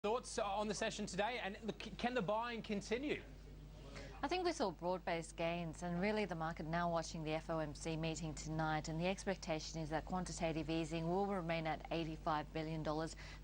Thoughts on the session today, and look, can the buying continue? I think we saw broad-based gains, and really the market now watching the FOMC meeting tonight, and the expectation is that quantitative easing will remain at $85 billion.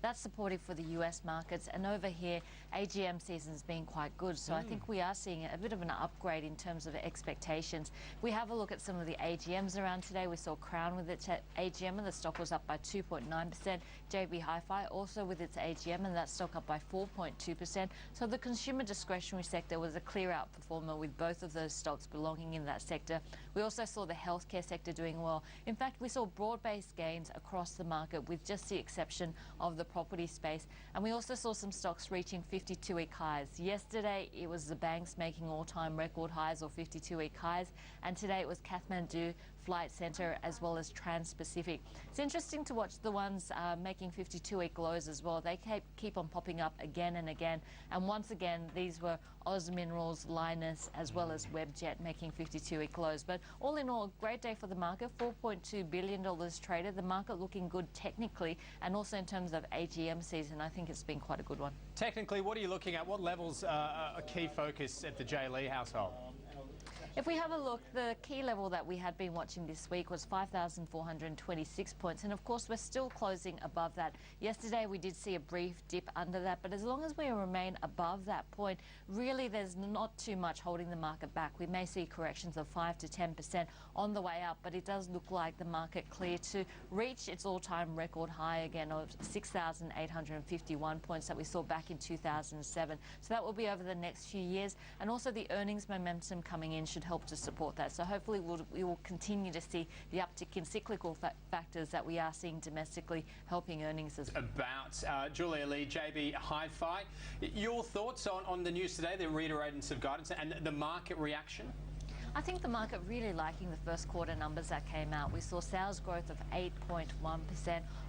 That's supportive for the US markets, and over here AGM season's been quite good, so I think we are seeing a bit of an upgrade in terms of expectations. We have a look at some of the AGMs around today. We saw Crown with its AGM and the stock was up by 2.9%. JB Hi-Fi also with its AGM and that stock up by 4.2%. So the consumer discretionary sector was a clear outperformer with both of those stocks belonging in that sector. We also saw the healthcare sector doing well. In fact, we saw broad-based gains across the market with just the exception of the property space. And we also saw some stocks reaching 52-week highs. Yesterday, it was the banks making all-time record highs or 52-week highs. And today it was Kathmandu, Flight Centre, as well as Trans-Pacific. It's interesting to watch the ones making 52-week lows as well. They keep on popping up again and again. And once again, these were Oz Minerals, Lynas, as well as Webjet making 52-week lows. But all in all, a great day for the market. $4.2 billion traded. The market looking good technically, and also in terms of AGM season, I think it's been quite a good one. Technically, what are you looking at? What levels are a key focus at the J. Lee household? If we have a look, the key level that we had been watching this week was 5,426 points, and of course we're still closing above that. Yesterday we did see a brief dip under that, but as long as we remain above that point, really there's not too much holding the market back. We may see corrections of 5 to 10% on the way up, but it does look like the market clear to reach its all-time record high again of 6,851 points that we saw back in 2007. So that will be over the next few years, and also the earnings momentum coming in should help to support that. So hopefully we will continue to see the uptick in cyclical factors that we are seeing domestically helping earnings as well. About Julia Lee, JB Hi-Fi. Your thoughts on the news today, the reiteration of guidance and the market reaction? I think the market really liking the first quarter numbers that came out. We saw sales growth of 8.1%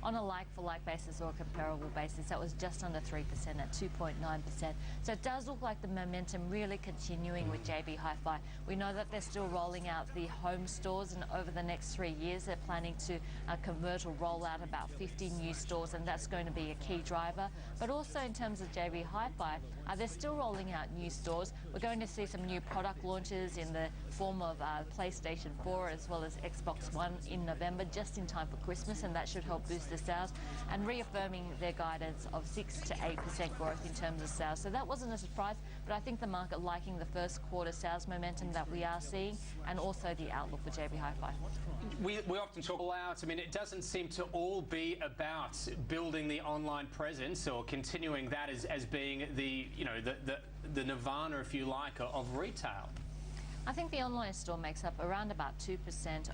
on a like-for-like basis or a comparable basis. That was just under 3% at 2.9%. So it does look like the momentum really continuing with JB Hi-Fi. We know that they're still rolling out the home stores, and over the next 3 years they're planning to convert or roll out about 50 new stores, and that's going to be a key driver. But also in terms of JB Hi-Fi, they're still rolling out new stores. We're going to see some new product launches in the form of PlayStation 4 as well as Xbox One in November, just in time for Christmas, and that should help boost the sales, and reaffirming their guidance of 6 to 8% growth in terms of sales. So that wasn't a surprise, but I think the market liking the first quarter sales momentum that we are seeing, and also the outlook for JB Hi-Fi. We often talk out. I mean, it doesn't seem to all be about building the online presence or continuing that as being the the nirvana, if you like, of retail. I think the online store makes up around about 2%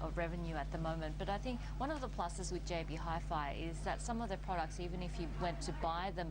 of revenue at the moment, but I think one of the pluses with JB Hi-Fi is that some of the products, even if you went to buy them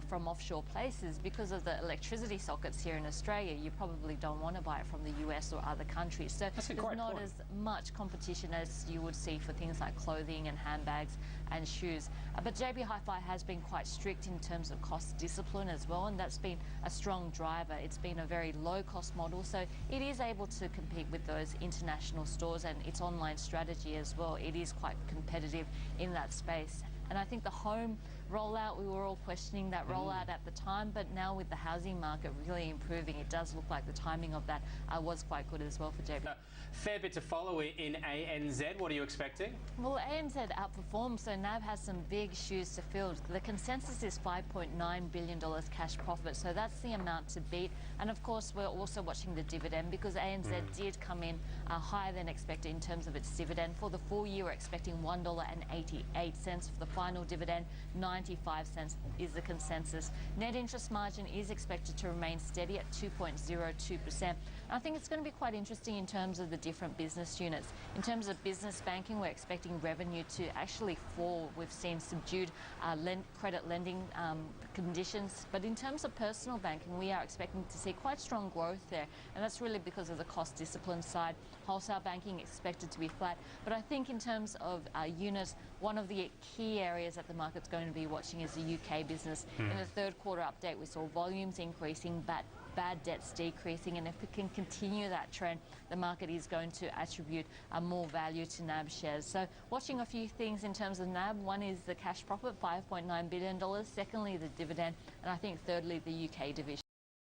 from offshore places, because of the electricity sockets here in Australia, you probably don't want to buy it from the US or other countries. So there's not as much competition as you would see for things like clothing and handbags and shoes. But JB Hi-Fi has been quite strict in terms of cost discipline as well, and that's been a strong driver. It's been a very low-cost model, so it is able to compete with those international stores, and its online strategy as well. It is quite competitive in that space. And I think the home rollout, we were all questioning that rollout at the time, but now with the housing market really improving, it does look like the timing of that was quite good as well for JB. Fair bit to follow in ANZ. What are you expecting? Well, ANZ outperformed, so NAB has some big shoes to fill. The consensus is $5.9 billion cash profit, so that's the amount to beat. And of course, we're also watching the dividend, because ANZ did come in higher than expected in terms of its dividend. For the full year, we're expecting $1.88 for the final dividend. 95 cents is the consensus. Net interest margin is expected to remain steady at 2.02%. And I think it's going to be quite interesting in terms of the different business units. In terms of business banking, we're expecting revenue to actually fall. We've seen subdued credit lending conditions, but in terms of personal banking, we are expecting to see quite strong growth there, and that's really because of the cost discipline side. Wholesale banking expected to be flat, but I think in terms of units, one of the key areas that the market's going to be watching is the UK business. In the third quarter update, we saw volumes increasing, but bad debts decreasing, and if we can continue that trend, the market is going to attribute more value to NAB shares. So watching a few things in terms of NAB. One is the cash profit, $5.9 billion. Secondly, the dividend, and I think thirdly, the UK division.